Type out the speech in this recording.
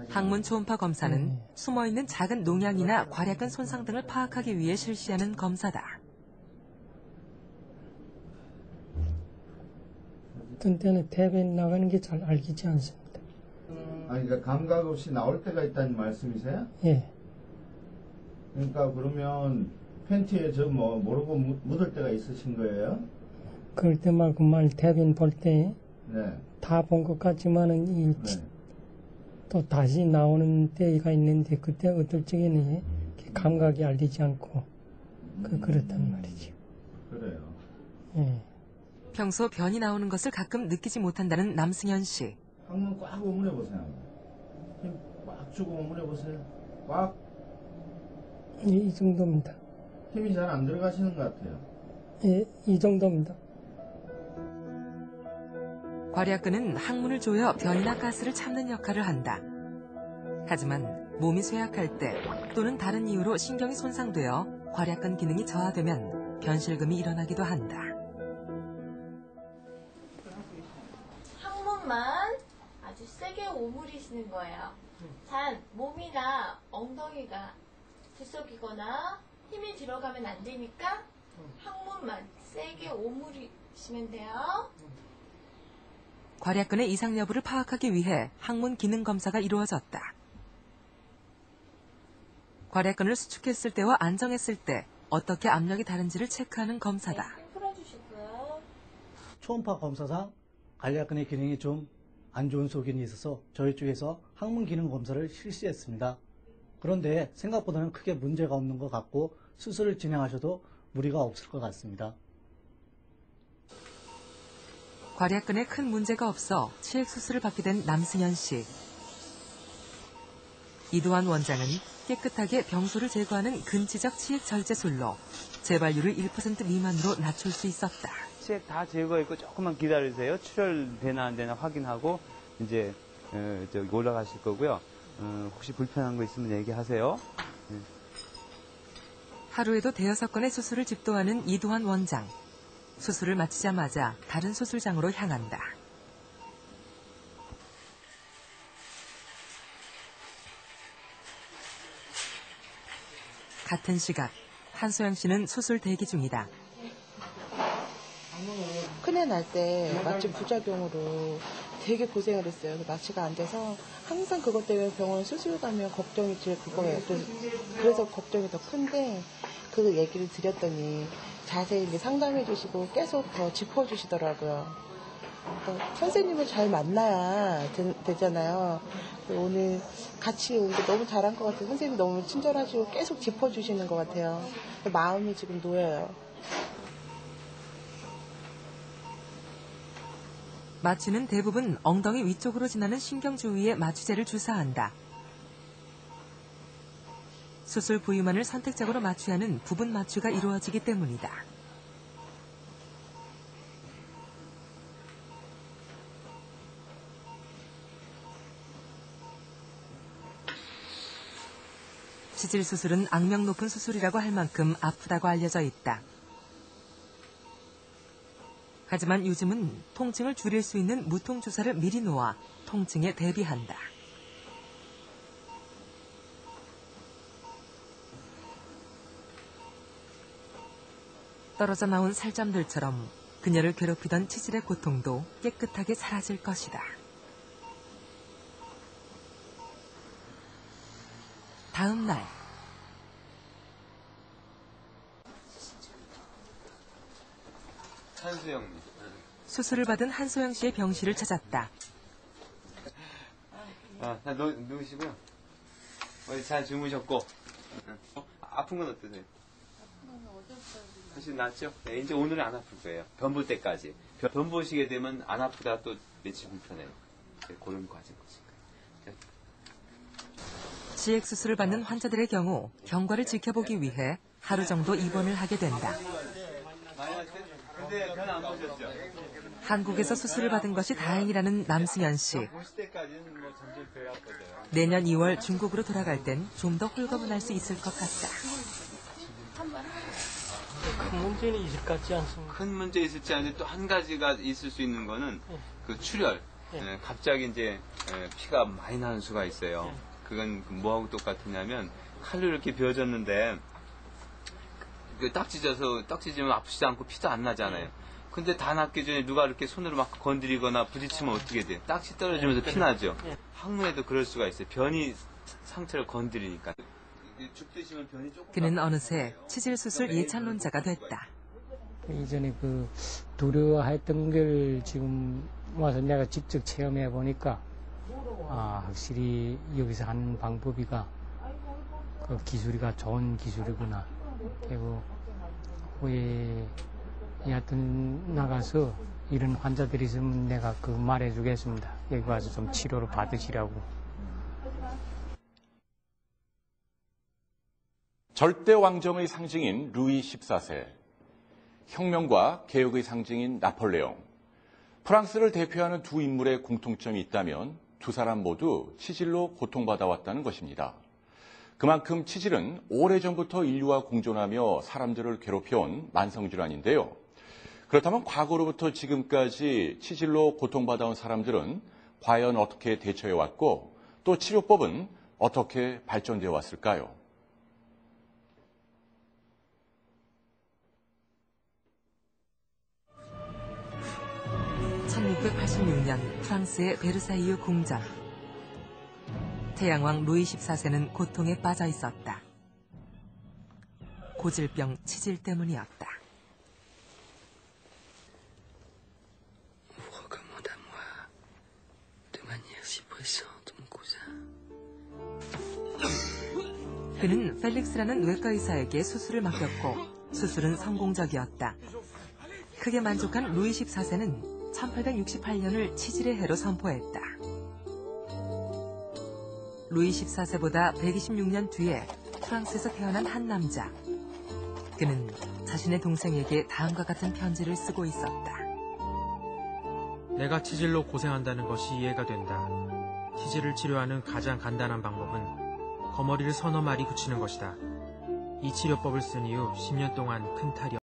항문 초음파 검사는 숨어있는 작은 농양이나 괄약근 손상 등을 파악하기 위해 실시하는 검사다. 어떤 때는 대변 나가는 게 잘 알리지 않습니다. 그러니까 감각 없이 나올 때가 있다는 말씀이세요? 예. 그러니까 그러면 팬티에 모르고 묻을 때가 있으신 거예요? 그럴 때 말고 대변 볼 때 다 본 것 같지만은 또 다시 나오는 때가 있는데 그때 어떨 적에는 감각이 알리지 않고 그렇단 말이죠. 그래요. 예. 평소 변이 나오는 것을 가끔 느끼지 못한다는 남승현 씨. 항문 꽉 오므려 보세요. 힘 꽉 주고 오므려 보세요. 꽉. 이 정도입니다. 힘이 잘 안 들어가시는 것 같아요. 예, 이 정도입니다. 괄약근은 항문을 조여 변이나 가스를 참는 역할을 한다. 하지만 몸이 쇠약할 때 또는 다른 이유로 신경이 손상되어 괄약근 기능이 저하되면 변실금이 일어나기도 한다. 항문만 아주 세게 오므리시는 거예요. 단 몸이나 엉덩이가 들썩이거나 힘이 들어가면 안 되니까 항문만 세게 오므리시면 돼요. 괄약근의 이상 여부를 파악하기 위해 항문 기능 검사가 이루어졌다. 괄약근을 수축했을 때와 안정했을 때 어떻게 압력이 다른지를 체크하는 검사다. 풀어주시고요. 초음파 검사상 괄약근의 기능이 좀 안 좋은 소견이 있어서 저희 쪽에서 항문 기능 검사를 실시했습니다. 그런데 생각보다는 크게 문제가 없는 것 같고 수술을 진행하셔도 무리가 없을 것 같습니다. 괄약근에 큰 문제가 없어 치액 수술을 받게 된 남승현 씨. 이두환 원장은 깨끗하게 병소를 제거하는 근치적 치액 절제술로 재발률을 1% 미만으로 낮출 수 있었다. 치액 다 제거했고 조금만 기다리세요. 출혈되나 안 되나 확인하고 이제 저기 올라가실 거고요. 혹시 불편한 거 있으면 얘기하세요. 하루에도 대여섯 건의 수술을 집도하는 이두환 원장. 수술을 마치자마자 다른 수술장으로 향한다. 같은 시각, 한소영 씨는 수술 대기 중이다. 큰애 날 때 마취 부작용으로 되게 고생을 했어요. 마취가 안 돼서 항상 그것 때문에 병원 수술 가면 걱정이 제일 그거예요. 그래서 걱정이 더 큰데 그 얘기를 드렸더니 자세히 이제 상담해 주시고 계속 더 짚어주시더라고요. 선생님을 잘 만나야 되잖아요. 오늘 같이 온 게 너무 잘한 것 같아요. 선생님이 너무 친절하시고 계속 짚어주시는 것 같아요. 마음이 지금 놓여요. 마취는 대부분 엉덩이 위쪽으로 지나는 신경 주위에 마취제를 주사한다. 수술 부위만을 선택적으로 마취하는 부분 마취가 이루어지기 때문이다. 치질 수술은 악명 높은 수술이라고 할 만큼 아프다고 알려져 있다. 하지만 요즘은 통증을 줄일 수 있는 무통 주사를 미리 놓아 통증에 대비한다. 떨어져 나온 살점들처럼 그녀를 괴롭히던 치질의 고통도 깨끗하게 사라질 것이다. 다음 날. 한수영님. 수술을 받은 한소영 씨의 병실을 찾았다. 누우시고요. 잘 주무셨고. 아픈 건 어떠세요? 사실 낫죠? 네, 이제 오늘은 안 아플 거예요. 변 볼 때까지. 변 보시게 되면 안 아프다 또 며칠 불편해요. 그런 과정이니까. 치액 수술을 받는 환자들의 경우 경과를 지켜보기 위해 하루 정도 입원을 하게 된다. 근데 변 안 보셨죠? 한국에서 수술을 받은 것이 다행이라는 남승현 씨. 내년 2월 중국으로 돌아갈 땐 좀 더 홀가분할 수 있을 것 같다. 큰 문제는 있을 것 같지 않습니다. 큰 문제 있을지 아닌데 또 한 가지가 있을 수 있는 거는 그 출혈. 갑자기 이제 피가 많이 나는 수가 있어요. 그건 뭐하고 똑같으냐면 칼로 이렇게 베어졌는데 딱 찢으면 아프지 않고 피도 안 나잖아요. 근데 다 낫기 전에 누가 이렇게 손으로 막 건드리거나 부딪히면 어떻게 돼요? 딱지 떨어지면서 피 나죠. 항문에도 그럴 수가 있어요. 변이 상처를 건드리니까. 그는 어느새 치질 수술 예찬론자가 됐다. 이전에 그 두려워했던 걸 지금 와서 내가 직접 체험해 보니까 확실히 여기서 하는 방법이가 그 기술이가 좋은 기술이구나. 그리고 후에 하여튼 나가서 이런 환자들이 있으면 내가 그 말해주겠습니다. 여기 와서 좀 치료를 받으시라고. 절대 왕정의 상징인 루이 14세, 혁명과 개혁의 상징인 나폴레옹. 프랑스를 대표하는 두 인물의 공통점이 있다면 두 사람 모두 치질로 고통받아왔다는 것입니다. 그만큼 치질은 오래전부터 인류와 공존하며 사람들을 괴롭혀온 만성질환인데요. 그렇다면 과거로부터 지금까지 치질로 고통받아온 사람들은 과연 어떻게 대처해왔고 또 치료법은 어떻게 발전되어 왔을까요? (1686년) 프랑스의 베르사유 궁전. 태양왕 루이 14세는 고통에 빠져 있었다. 고질병 치질 때문이었다. 그는 펠릭스라는 외과 의사에게 수술을 맡겼고 수술은 성공적이었다. 크게 만족한 루이 14세는 1868년을 치질의 해로 선포했다. 루이 14세보다 126년 뒤에 프랑스에서 태어난 한 남자. 그는 자신의 동생에게 다음과 같은 편지를 쓰고 있었다. 내가 치질로 고생한다는 것이 이해가 된다. 치질을 치료하는 가장 간단한 방법은 거머리를 서너 마리 붙이는 것이다. 이 치료법을 쓴 이후 10년 동안 큰 탈이